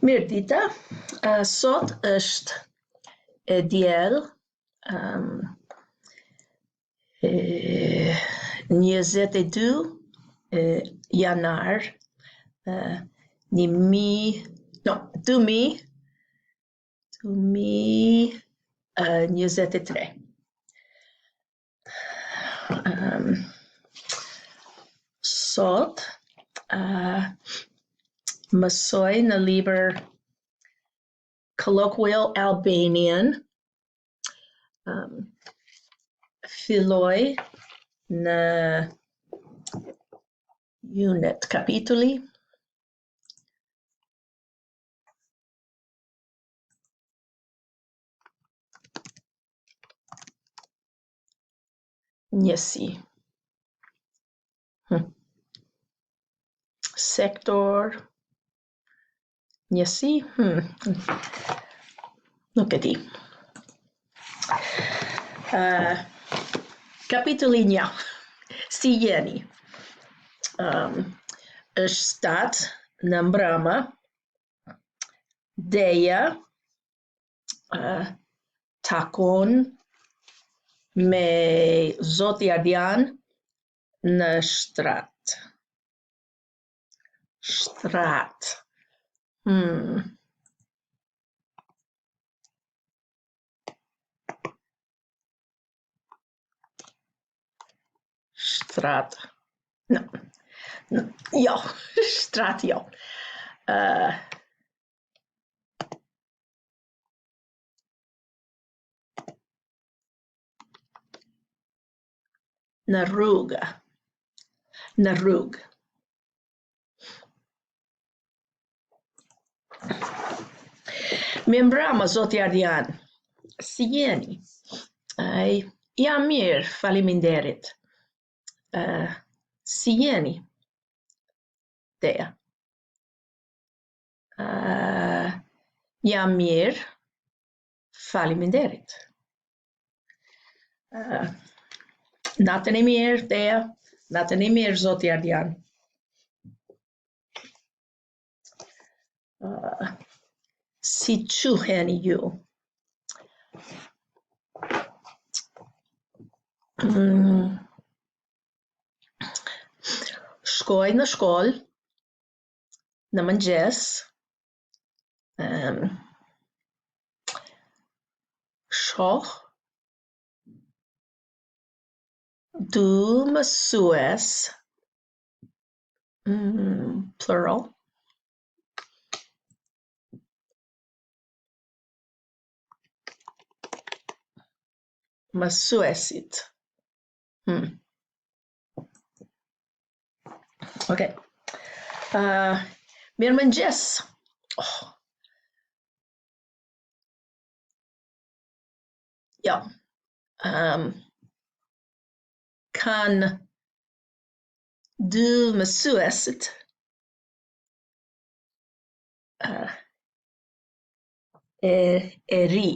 Mirë dita, sot është e diell, 22 janar, 2023. Sot mësoj në libër Colloquial Albanian, filloj në unit kapitulli njësi. Sektor njësi? Nuk e di. Kapitulli 1. Si jeni? Është stat në mbrëmë, deja takon me Zoti Ardian në shtrat. Shtrat. Shtrat. No. Jo, shtrat jo. Në rrugë. Në rrugë. Mirëmbrëma, Zoti Ardian. Si jeni? Jam mirë, faleminderit. Si jeni? Deja. Jam mirë, faleminderit. Natën e mirë, Deja. Natën e mirë, Zoti Ardian. Si quheni ju? Shkoj në shkollë, në mëngjes, shoh du mësues, plural, mësuesit. Okay. Mirëmëngjes. Ja. Kan du mësuesit i ri.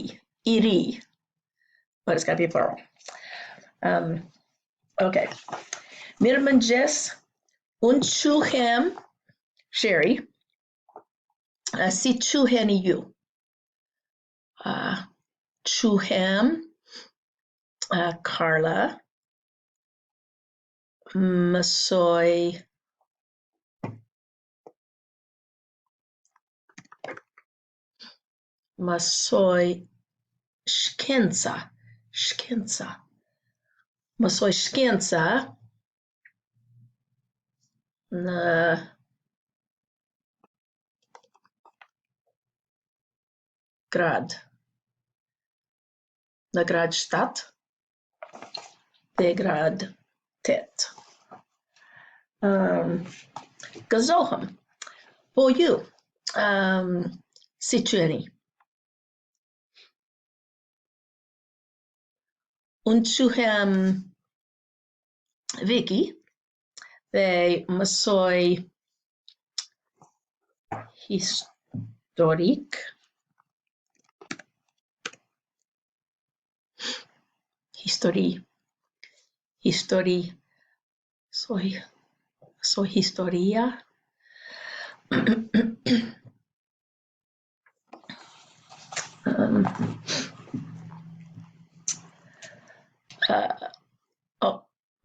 But it's gotta be plural. Okay. Mirëmëngjes. Unë quhem Sherry. Si quheni ju? Quhem Carla. Mësoj shkenca. Mësoj shkenca në grad. Në grad 7 dhe grad 8. Gëzohem. Po ju, si qeni? Unë quhem Vicky dhe mësoj historik. Soy historia.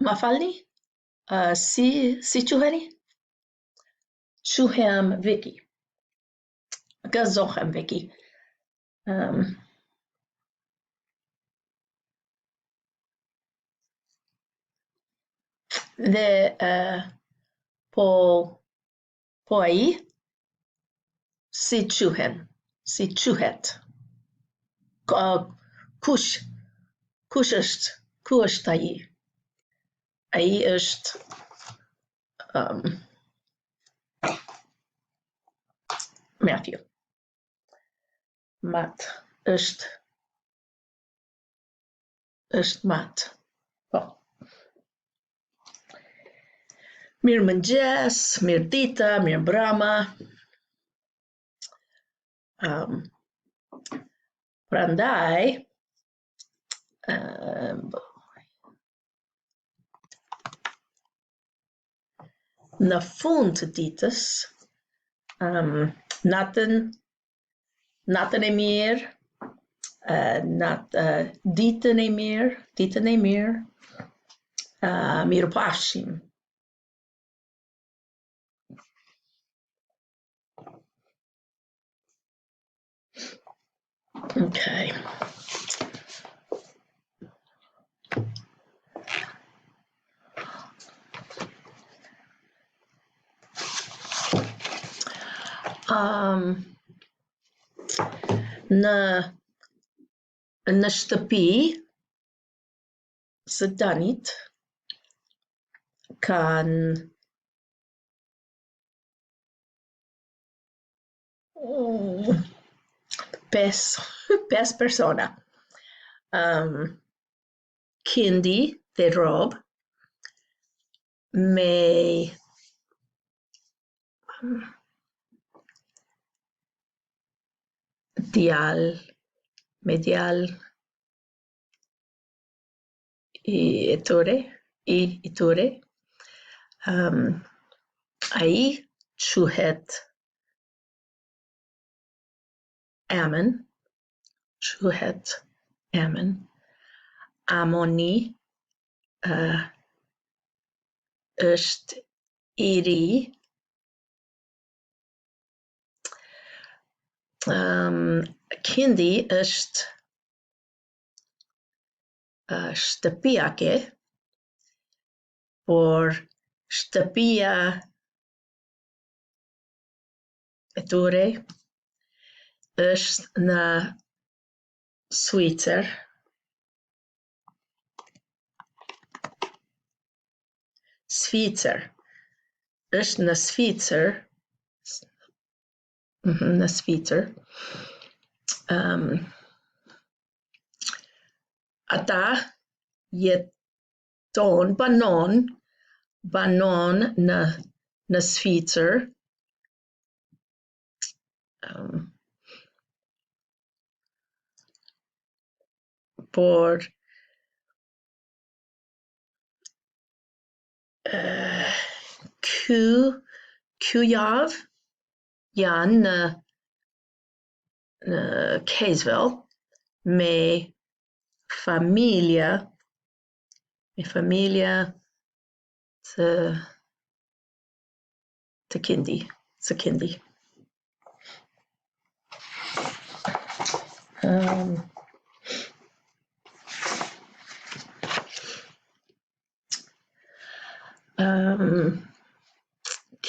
Ma falni? Si quheni? Quhem Viki. Gëzohem Viki. Dhe po ai si quhen, si quhet. Kush është? Ku është ai? Ai është Matthew. Matt është Matt. Po. Mirë mëngjes, mirë dita, mirë mbrëma. Prandaj, në fund të ditës, natën e mirë, ditën e mirë, mirupafshim. Okay. Në shtëpi së Danit kanë 5 persona. Kindi dhe Rob me djal i tyre. Ai quhet Ammon. Amoni është i ri. Kindi është shtëpiake, por shtëpia e tyre është në Svicër. Është në Svicër. Në Svicër. Ata banon në Svicër. Por ky javë janë në Kaysville me familja të Kindi.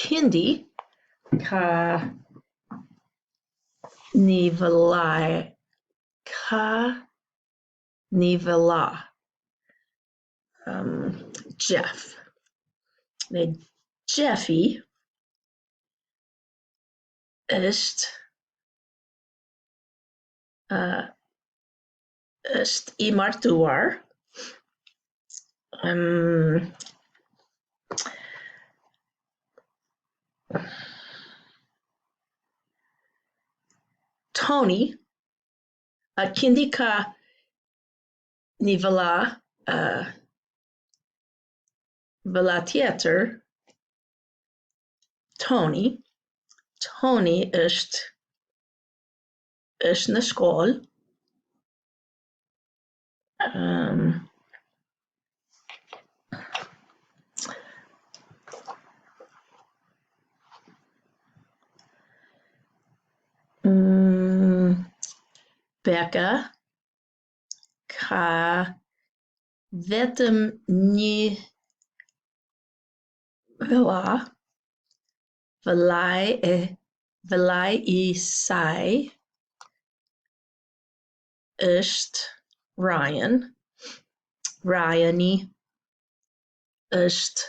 Kindi ka një vëlla, Jeff. Dhe Jeffi është i martuar. Tony, Kindi ka një vëlla tjetër, Tony është në shkollë. Um, Beka ka vetëm një vëllai I saj është Ryan. Ryani është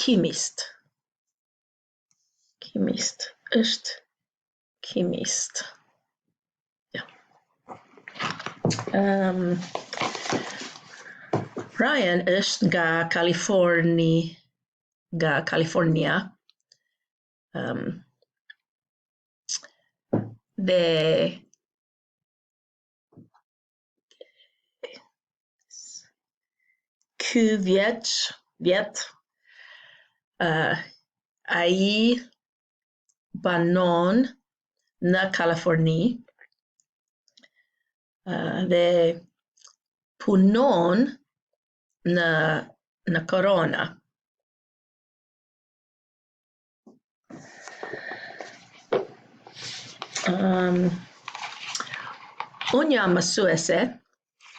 kimist. Është kimist. Ja. Ryan është nga California. Dhe ky vjet ai banon në Kaliforni dhe punon në Corona. Unë jam mësuese,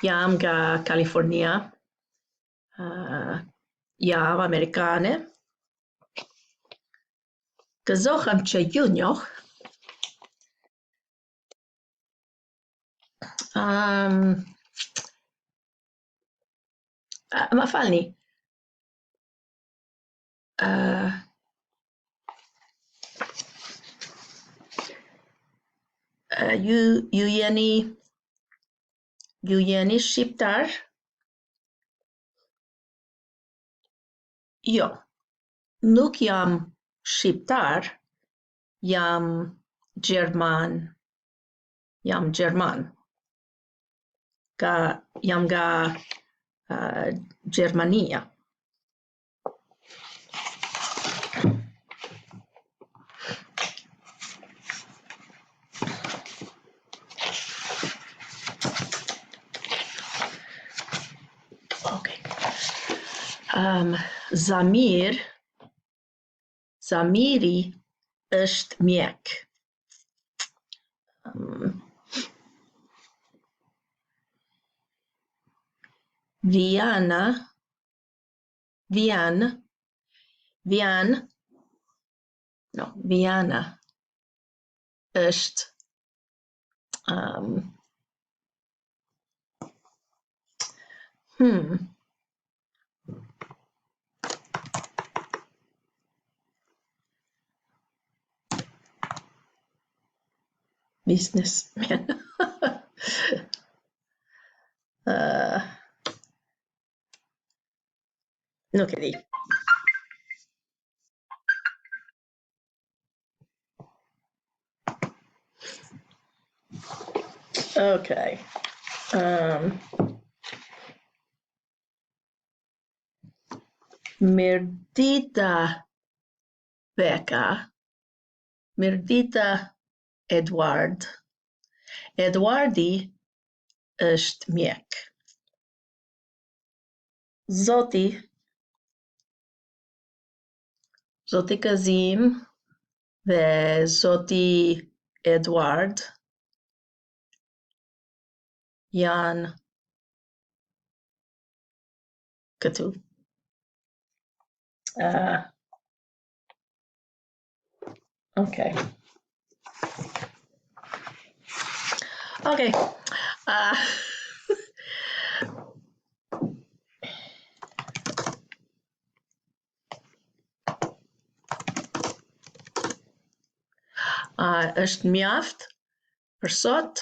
jam nga Kalifornia, jam Amerikane. Gëzohem që ju njoh. Ma falni. Ju jeni shqiptar? Jo, nuk jam shqiptar, jam Gjerman. Jam nga Gjermania. Okay. Zamiri është mjek. Viana është businessman. Nuk e di. Okay. Mirdita Beka. Mirdita Edward. Edwardi është mjek. Zoti Kazim dhe Zoti Edward janë këtu. Okay. Okay. Është mjaft për sot.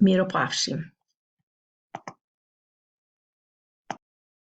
Miropafshim.